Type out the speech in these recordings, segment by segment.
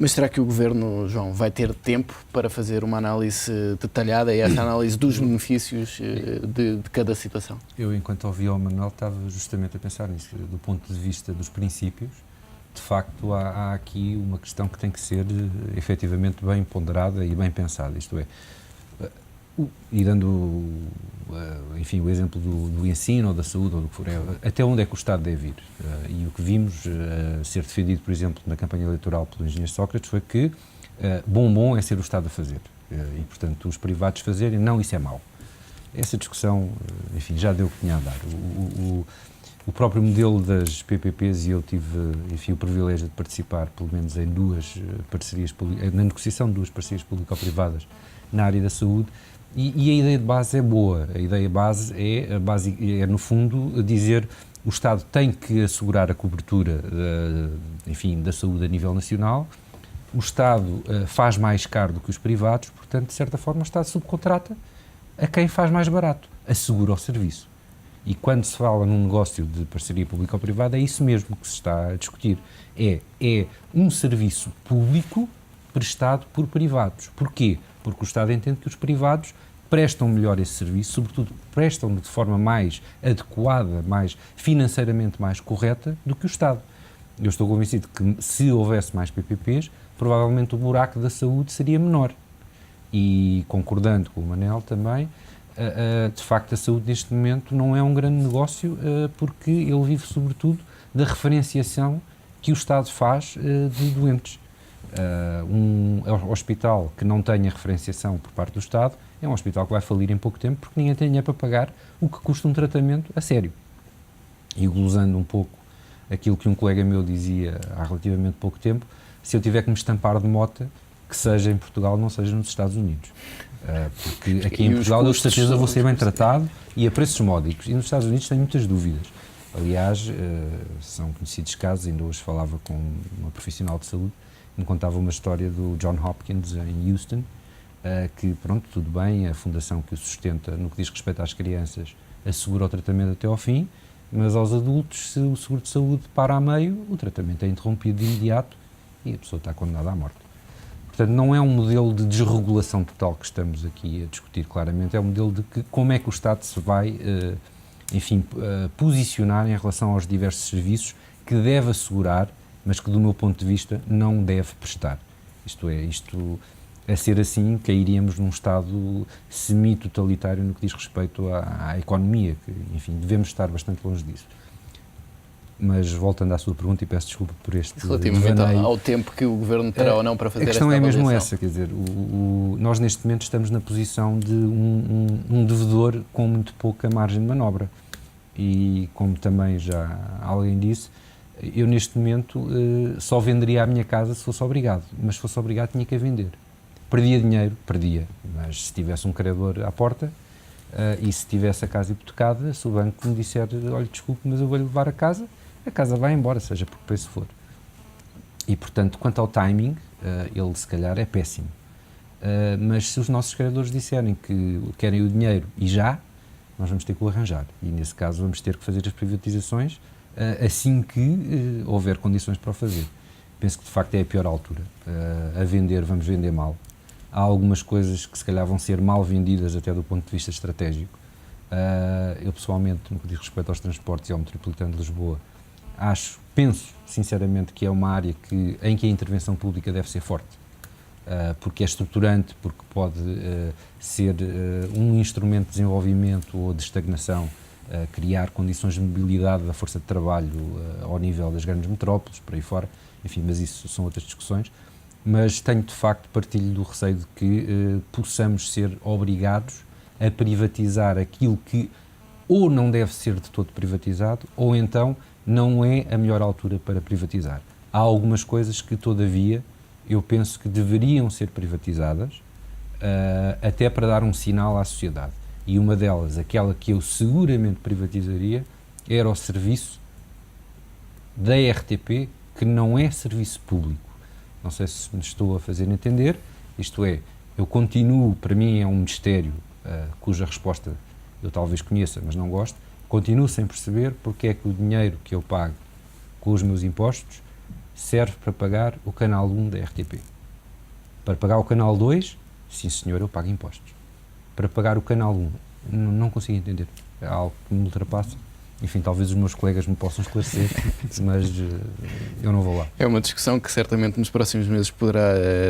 Mas será que o Governo, João, vai ter tempo para fazer uma análise detalhada e essa análise dos benefícios de cada situação? Eu, enquanto ouvia o Manuel, estava justamente a pensar nisso, do ponto de vista dos princípios. De facto, há aqui uma questão que tem que ser efetivamente bem ponderada e bem pensada, isto é, e dando, enfim, o exemplo do ensino ou da saúde ou do que for, até onde é que o Estado deve ir? E o que vimos ser defendido, por exemplo, na campanha eleitoral pelo engenheiro Sócrates foi que bom é ser o Estado a fazer e, portanto, os privados fazerem, não, isso é mau. Essa discussão, enfim, já deu o que tinha a dar. O próprio modelo das PPPs, e eu tive, enfim, o privilégio de participar, pelo menos em duas parcerias, na negociação de duas parcerias público-privadas na área da saúde, e a ideia de base é boa. A ideia base é, no fundo, dizer o Estado tem que assegurar a cobertura, enfim, da saúde a nível nacional, o Estado faz mais caro do que os privados, portanto, de certa forma, o Estado subcontrata a quem faz mais barato, assegura o serviço. E quando se fala num negócio de parceria público-privada, é isso mesmo que se está a discutir. É um serviço público prestado por privados. Porquê? Porque o Estado entende que os privados prestam melhor esse serviço, sobretudo prestam de forma mais adequada, mais financeiramente mais correta do que o Estado. Eu estou convencido que se houvesse mais PPPs, provavelmente o buraco da saúde seria menor. E concordando com o Manel também, de facto a saúde neste momento não é um grande negócio porque ele vive sobretudo da referenciação que o Estado faz de doentes. Um hospital que não tenha referenciação por parte do Estado é um hospital que vai falir em pouco tempo porque ninguém tem dinheiro para pagar o que custa um tratamento a sério. E glosando um pouco aquilo que um colega meu dizia há relativamente pouco tempo, se eu tiver que me estampar de mota, que seja em Portugal, não seja nos Estados Unidos. Porque aqui em Portugal eu de certeza vou ser bem tratado e a preços módicos. E nos Estados Unidos tenho muitas dúvidas. Aliás, são conhecidos casos, ainda hoje falava com uma profissional de saúde, me contava uma história do John Hopkins em Houston, que pronto, tudo bem, a fundação que o sustenta no que diz respeito às crianças assegura o tratamento até ao fim, mas aos adultos, se o seguro de saúde para a meio, o tratamento é interrompido de imediato e a pessoa está condenada à morte. Portanto, não é um modelo de desregulação total que estamos aqui a discutir claramente, é um modelo de que, como é que o Estado se vai, posicionar em relação aos diversos serviços que deve assegurar, mas que, do meu ponto de vista, não deve prestar. Isto é, a ser assim, cairíamos num Estado semi-totalitário no que diz respeito à economia, que, enfim, devemos estar bastante longe disso. Mas, voltando à sua pergunta, e peço desculpa por este relativamente ao tempo que o Governo terá ou não para fazer esta avaliação. A questão é mesmo essa, quer dizer, nós neste momento estamos na posição de um devedor com muito pouca margem de manobra. E, como também já alguém disse, eu neste momento só venderia a minha casa se fosse obrigado, mas se fosse obrigado tinha que a vender. Perdia dinheiro, mas se tivesse um credor à porta e se tivesse a casa hipotecada, se o banco me disser, olha, desculpe, mas eu vou-lhe levar a casa vai embora, seja por que preço for. E, portanto, quanto ao timing, ele se calhar é péssimo. Mas se os nossos credores disserem que querem o dinheiro e já, nós vamos ter que o arranjar. E, nesse caso, vamos ter que fazer as privatizações assim que houver condições para o fazer. Penso que, de facto, é a pior altura. A vender, vamos vender mal. Há algumas coisas que, se calhar, vão ser mal vendidas até do ponto de vista estratégico. Eu, pessoalmente, no que diz respeito aos transportes e ao metropolitano de Lisboa, penso, sinceramente, que é uma área em que a intervenção pública deve ser forte, porque é estruturante, porque pode ser um instrumento de desenvolvimento ou de estagnação, criar condições de mobilidade da força de trabalho ao nível das grandes metrópoles, por aí fora, enfim, mas isso são outras discussões. Mas tenho, de facto, partilho do receio de que possamos ser obrigados a privatizar aquilo que ou não deve ser de todo privatizado, ou então não é a melhor altura para privatizar. Há algumas coisas que, todavia, eu penso que deveriam ser privatizadas, até para dar um sinal à sociedade. E uma delas, aquela que eu seguramente privatizaria, era o serviço da RTP, que não é serviço público. Não sei se me estou a fazer entender, isto é, eu continuo, para mim é um mistério, cuja resposta eu talvez conheça, mas não gosto, continuo sem perceber porque é que o dinheiro que eu pago com os meus impostos serve para pagar o canal 1 da RTP. Para pagar o canal 2, sim senhor, eu pago impostos. Para pagar o canal 1, não consigo entender. É algo que me ultrapassa. Enfim, talvez os meus colegas me possam esclarecer, mas eu não vou lá. É uma discussão que certamente nos próximos meses poderá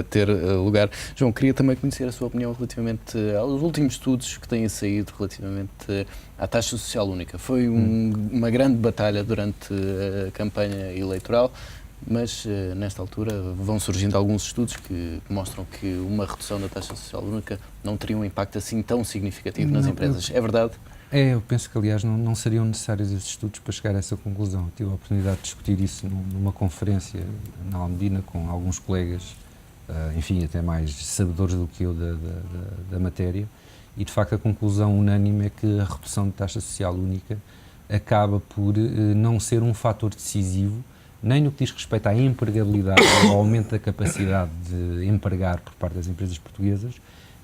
ter lugar. João, queria também conhecer a sua opinião relativamente aos últimos estudos que têm saído relativamente à taxa social única. Foi uma grande batalha durante a campanha eleitoral, mas nesta altura vão surgindo alguns estudos que mostram que uma redução da taxa social única não teria um impacto assim tão significativo nas empresas. É verdade? Eu penso que, aliás, não seriam necessários esses estudos para chegar a essa conclusão. Tive a oportunidade de discutir isso numa conferência na Almedina com alguns colegas, enfim, até mais sabedores do que eu da matéria, e de facto a conclusão unânime é que a redução de taxa social única acaba por não ser um fator decisivo, nem no que diz respeito à empregabilidade, ao aumento da capacidade de empregar por parte das empresas portuguesas,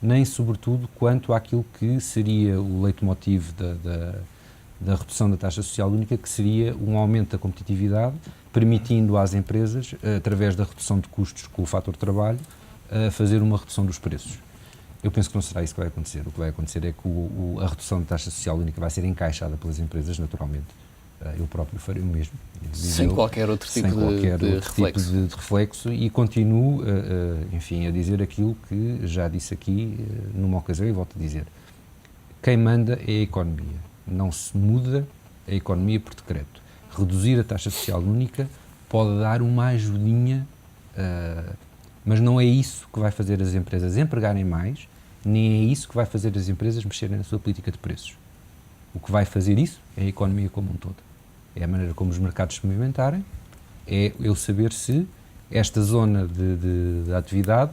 nem, sobretudo, quanto àquilo que seria o leitmotiv da redução da taxa social única, que seria um aumento da competitividade, permitindo às empresas, através da redução de custos com o fator trabalho, fazer uma redução dos preços. Eu penso que não será isso que vai acontecer. O que vai acontecer é que a redução da taxa social única vai ser encaixada pelas empresas, naturalmente. Eu próprio farei o mesmo. Sem qualquer outro tipo de reflexo, e continuo, enfim, a dizer aquilo que já disse aqui numa ocasião e volto a dizer. Quem manda é a economia. Não se muda a economia por decreto. Reduzir a taxa social única pode dar uma ajudinha, mas não é isso que vai fazer as empresas empregarem mais, nem é isso que vai fazer as empresas mexerem na sua política de preços. O que vai fazer isso é a economia como um todo. É a maneira como os mercados se movimentarem, é eu saber se esta zona de atividade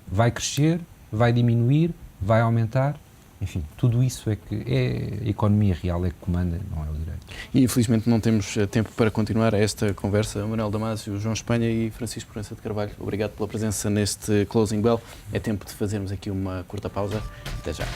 vai crescer, vai diminuir, vai aumentar. Enfim, tudo isso é que é a economia real, é que comanda, não é o direito. E infelizmente não temos tempo para continuar esta conversa. Manuel Damasio, João Espanha e Francisco Proença de Carvalho, obrigado pela presença neste Closing Bell. É tempo de fazermos aqui uma curta pausa. Até já.